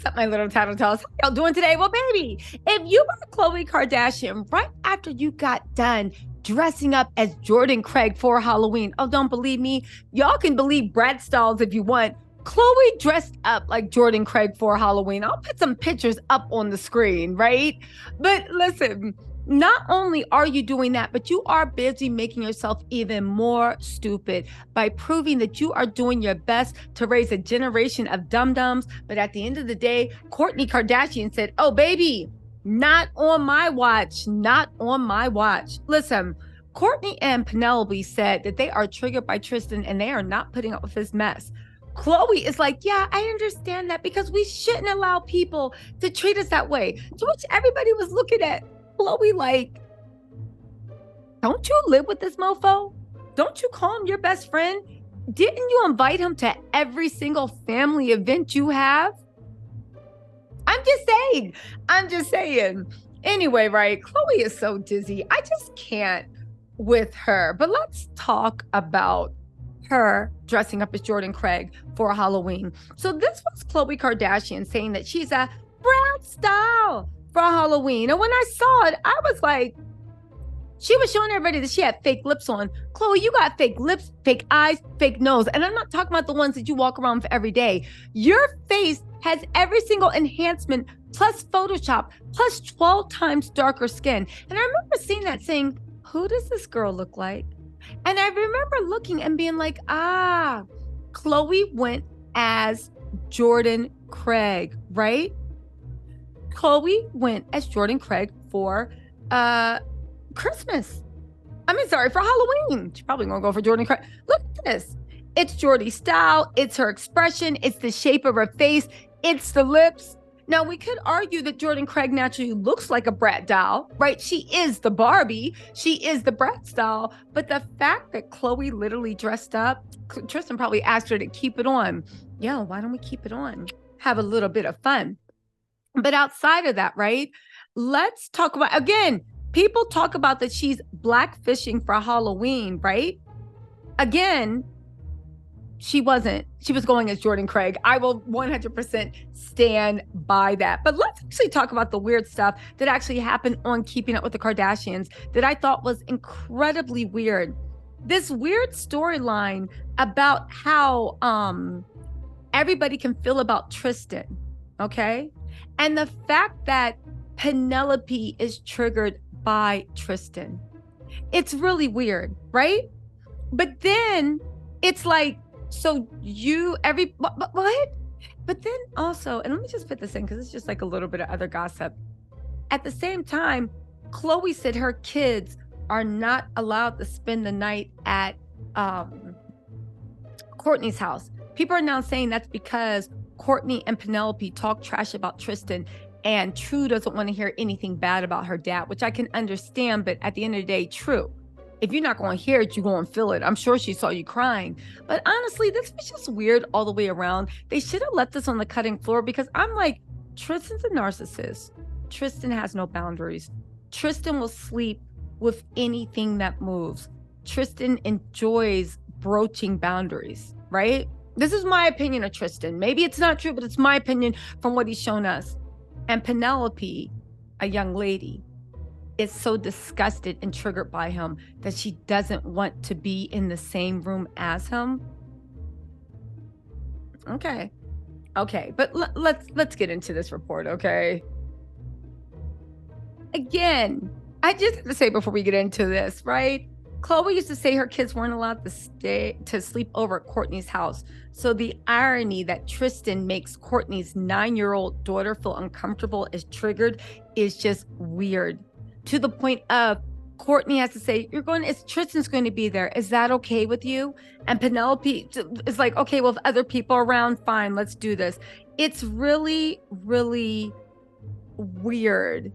What's up, my little tattletales? How y'all doing today? Well, baby, if you were Khloe Kardashian right after you got done dressing up as Jordan Craig for Halloween, oh, don't believe me? Y'all can believe Brad Stalls if you want. Khloe dressed up like Jordan Craig for Halloween. I'll put some pictures up on the screen, right? But listen, not only are you doing that, but you are busy making yourself even more stupid by proving that you are doing your best to raise a generation of dum-dums. But at the end of the day, Kourtney Kardashian said, oh, baby, not on my watch, not on my watch. Listen, Kourtney and Penelope said that they are triggered by Tristan and they are not putting up with his mess. Khloe is like, yeah, I understand that because we shouldn't allow people to treat us that way. To which everybody was looking at Khloe like, don't you live with this mofo? Don't you call him your best friend? Didn't you invite him to every single family event you have? I'm just saying. Anyway, right? Khloe is so dizzy. I just can't with her. But let's talk about her dressing up as Jordan Craig for Halloween. So this was Khloe Kardashian saying that she's a Brad style for Halloween. And when I saw it, I was like, she was showing everybody that she had fake lips on. Khloe, you got fake lips, fake eyes, fake nose. And I'm not talking about the ones that you walk around with every day. Your face has every single enhancement plus Photoshop plus 12 times darker skin. And I remember seeing that saying, who does this girl look like? And I remember looking and being like, Khloe went as Jordan Craig, right? Khloe went as Jordan Craig for Christmas. For Halloween. She's probably gonna go for Jordan Craig. Look at this. It's Jordy's style. It's her expression. It's the shape of her face. It's the lips. Now, we could argue that Jordan Craig naturally looks like a Brat doll, right? She is the Barbie. She is the Brat doll. But the fact that Khloe literally dressed up, Tristan probably asked her to keep it on. Yeah, why don't we keep it on? Have a little bit of fun. But outside of that, right? Let's talk about, again, people talk about that she's blackfishing for Halloween, right? Again, she wasn't. She was going as Jordan Craig. I will 100% stand by that. But let's actually talk about the weird stuff that actually happened on Keeping Up with the Kardashians that I thought was incredibly weird. This weird storyline about how everybody can feel about Tristan, okay? And the fact that Penelope is triggered by Tristan. It's really weird, right? But then it's like, so what? But then also, and let me just put this in because it's just like a little bit of other gossip. At the same time, Khloe said her kids are not allowed to spend the night at Kourtney's house. People are now saying that's because Kourtney and Penelope talk trash about Tristan and True doesn't want to hear anything bad about her dad, which I can understand, but at the end of the day, True, if you're not going to hear it, you're going to feel it. I'm sure she saw you crying. But honestly, this was just weird all the way around. They should have left this on the cutting floor because I'm like, Tristan's a narcissist. Tristan has no boundaries. Tristan will sleep with anything that moves. Tristan enjoys broaching boundaries, right? This is my opinion of Tristan. Maybe it's not true, but it's my opinion from what he's shown us. And Penelope, a young lady, is so disgusted and triggered by him that she doesn't want to be in the same room as him. Okay, but let's get into this report, okay? Again, I just have to say before we get into this, right? Khloe used to say her kids weren't allowed to sleep over at Kourtney's house. So the irony that Tristan makes Kourtney's 9-year-old daughter feel uncomfortable is triggered is just weird. To the point of Kourtney has to say, Tristan's going to be there. Is that okay with you? And Penelope is like, okay, well, if other people are around, fine, let's do this. It's really, really weird,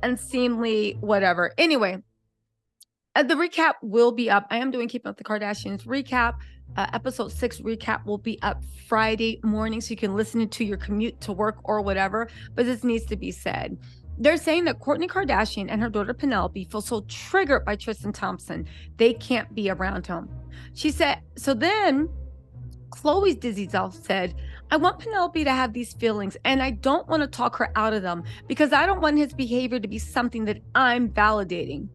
unseemly, whatever. Anyway, the recap will be up. I am doing Keeping Up with the Kardashians recap. Episode 6 recap will be up Friday morning, so you can listen to your commute to work or whatever. But this needs to be said. They're saying that Kourtney Kardashian and her daughter Penelope feel so triggered by Tristan Thompson, they can't be around him. She said, so then Khloe's dizzy self said, I want Penelope to have these feelings and I don't want to talk her out of them because I don't want his behavior to be something that I'm validating.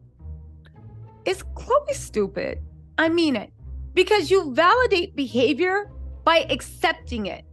Is Khloe stupid? I mean it. Because you validate behavior by accepting it.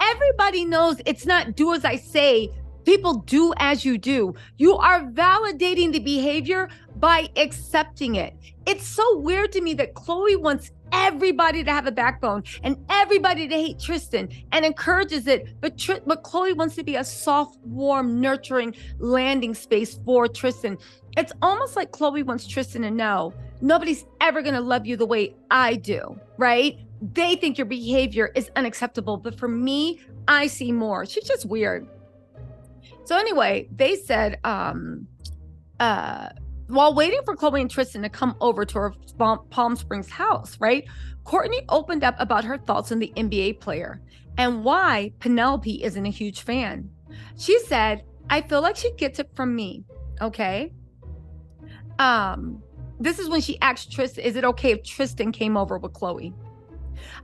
Everybody knows it's not do as I say, people do as you do. You are validating the behavior by accepting it. It's so weird to me that Khloe wants everybody to have a backbone and everybody to hate Tristan and encourages it. But Khloe wants to be a soft, warm, nurturing landing space for Tristan. It's almost like Khloe wants Tristan to know nobody's ever going to love you the way I do, right? They think your behavior is unacceptable, but for me, I see more. She's just weird. So anyway, they said, while waiting for Khloe and Tristan to come over to her Palm Springs house, right? Kourtney opened up about her thoughts on the NBA player and why Penelope isn't a huge fan. She said, I feel like she gets it from me, okay? This is when she asked Tristan, is it okay if Tristan came over with Khloe?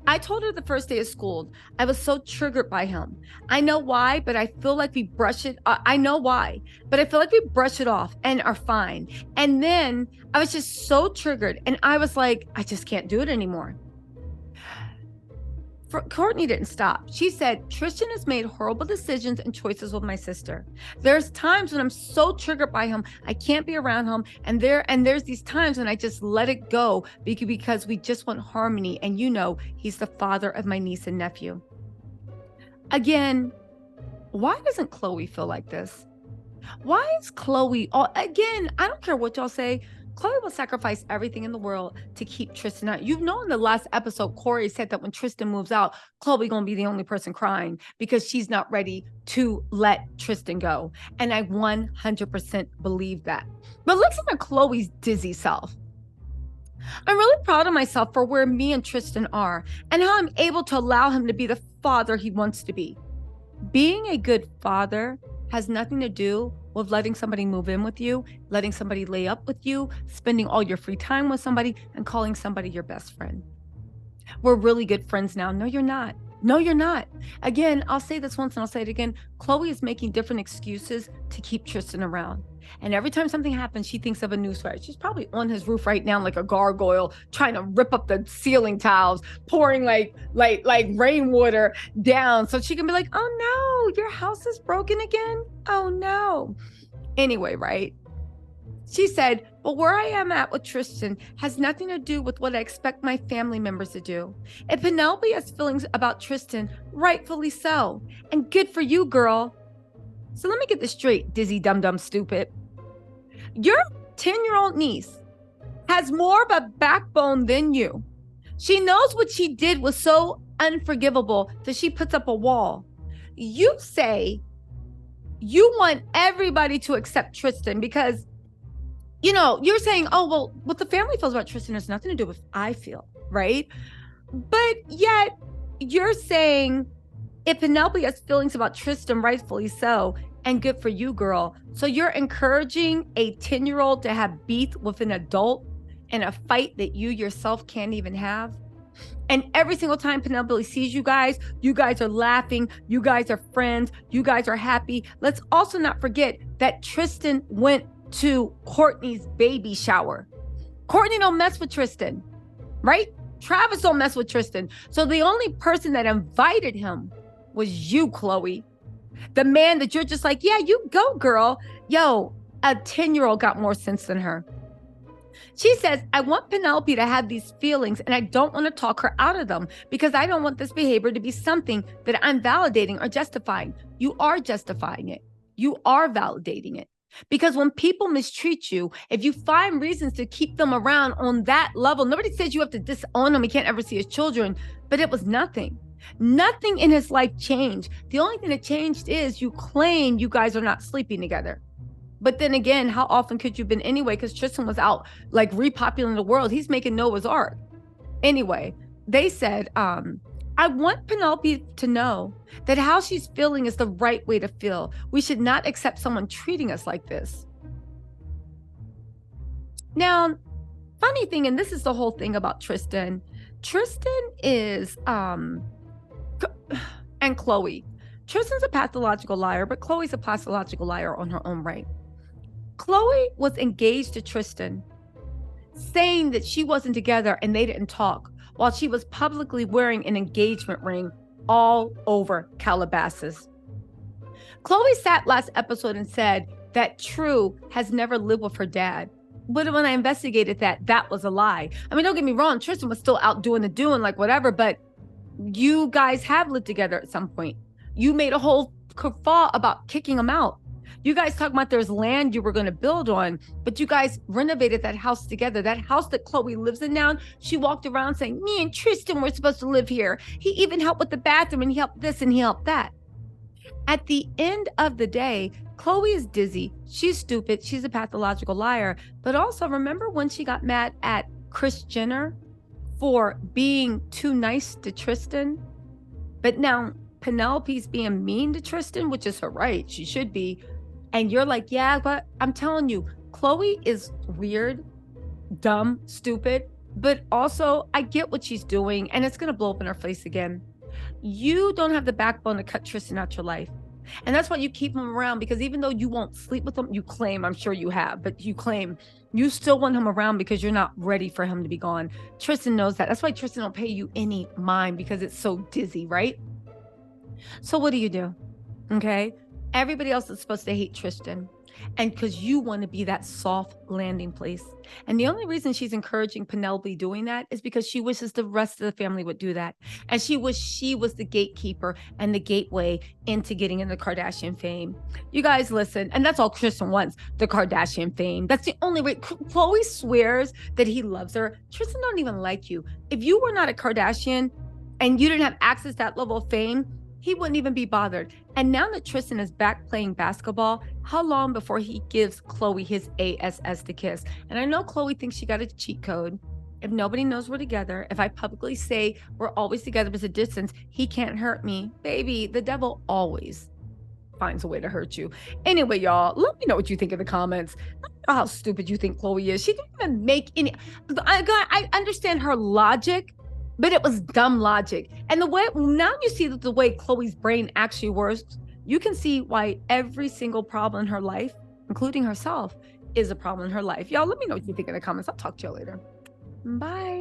I told her the first day of school, I was so triggered by him. I know why, but I feel like we brush it. I know why, but I feel like we brush it off and are fine. And then I was just so triggered. And I was like, I just can't do it anymore. Kourtney didn't stop. She said, Tristan has made horrible decisions and choices with my sister. There's times when I'm so triggered by him, I can't be around him. And there's these times when I just let it go because we just want harmony. And you know, he's the father of my niece and nephew. Again, why doesn't Khloe feel like this? Why is Khloe, again, I don't care what y'all say, Khloe will sacrifice everything in the world to keep Tristan out. You know, in the last episode, Corey said that when Tristan moves out, Khloe gonna be the only person crying because she's not ready to let Tristan go. And I 100% believe that. But listen to Khloe's dizzy self. I'm really proud of myself for where me and Tristan are and how I'm able to allow him to be the father he wants to be. Being a good father has nothing to do with letting somebody move in with you, letting somebody lay up with you, spending all your free time with somebody, and calling somebody your best friend. We're really good friends now. No, you're not. No, you're not. Again, I'll say this once and I'll say it again. Khloe is making different excuses to keep Tristan around. And every time something happens, she thinks of a new story. She's probably on his roof right now like a gargoyle, trying to rip up the ceiling tiles, pouring like rainwater down so she can be like, oh no, your house is broken again? Oh no. Anyway, right? She said, but where I am at with Tristan has nothing to do with what I expect my family members to do. If Penelope has feelings about Tristan, rightfully so. And good for you, girl. So let me get this straight, dizzy, dumb, stupid. Your 10-year-old niece has more of a backbone than you. She knows what she did was so unforgivable that she puts up a wall. You say you want everybody to accept Tristan because, you know, you're saying, oh, well, what the family feels about Tristan has nothing to do with what I feel, right? But yet you're saying if Penelope has feelings about Tristan, rightfully so, and good for you, girl. So you're encouraging a 10-year-old to have beef with an adult in a fight that you yourself can't even have. And every single time Penelope sees you guys are laughing, you guys are friends, you guys are happy. Let's also not forget that Tristan went to Kourtney's baby shower. Kourtney don't mess with Tristan, right? Travis don't mess with Tristan. So the only person that invited him was you, Khloe. The man that you're just like, yeah, you go, girl. Yo, a 10-year-old got more sense than her. She says, I want Penelope to have these feelings and I don't want to talk her out of them because I don't want this behavior to be something that I'm validating or justifying. You are justifying it. You are validating it. Because when people mistreat you, if you find reasons to keep them around on that level, nobody says you have to disown him. He can't ever see his children, but it was nothing. Nothing in his life changed. The only thing that changed is you claim you guys are not sleeping together. But then again, how often could you have been anyway? Because Tristan was out like repopulating the world. He's making Noah's Ark. Anyway, they said, I want Penelope to know that how she's feeling is the right way to feel. We should not accept someone treating us like this. Now, funny thing, and this is the whole thing about Tristan, Tristan is and Khloe. Tristan's a pathological liar, but Khloe's a pathological liar on her own right. Khloe was engaged to Tristan, saying that she wasn't together and they didn't talk, while she was publicly wearing an engagement ring all over Calabasas. Khloe sat last episode and said that True has never lived with her dad. But when I investigated that, that was a lie. I mean, don't get me wrong, Tristan was still out doing the doing, like whatever, but you guys have lived together at some point. You made a whole kerfuffle about kicking him out. You guys talking about there's land you were going to build on, but you guys renovated that house together. That house that Khloe lives in now, she walked around saying, me and Tristan were supposed to live here. He even helped with the bathroom and he helped this and he helped that. At the end of the day, Khloe is dizzy. She's stupid. She's a pathological liar. But also remember when she got mad at Kris Jenner for being too nice to Tristan? But now Penelope's being mean to Tristan, which is her right. She should be. And you're like, yeah, but I'm telling you, Khloe is weird, dumb, stupid, but also I get what she's doing and it's going to blow up in her face again. You don't have the backbone to cut Tristan out your life. And that's why you keep him around, because even though you won't sleep with him, you claim, I'm sure you have, but you claim you still want him around because you're not ready for him to be gone. Tristan knows that. That's why Tristan don't pay you any mind, because it's so dizzy, right? So what do? Okay. Everybody else is supposed to hate Tristan, and because you want to be that soft landing place. And the only reason she's encouraging Penelope doing that is because she wishes the rest of the family would do that. And she wished she was the gatekeeper and the gateway into getting into Kardashian fame. You guys listen, and that's all Tristan wants, the Kardashian fame. That's the only way. Khloe swears that he loves her. Tristan don't even like you. If you were not a Kardashian and you didn't have access to that level of fame, he wouldn't even be bothered. And now that Tristan is back playing basketball, how long before he gives Khloe his ASS to kiss? And I know Khloe thinks she got a cheat code. If nobody knows we're together, if I publicly say we're always together with a distance, he can't hurt me. Baby, the devil always finds a way to hurt you. Anyway, y'all, let me know what you think in the comments. Let me know how stupid you think Khloe is. She didn't even make any... I understand her logic, but it was dumb logic. And the way now you see the way Khloe's brain actually works, you can see why every single problem in her life, including herself, is a problem in her life. Y'all, let me know what you think in the comments. I'll talk to you later. Bye.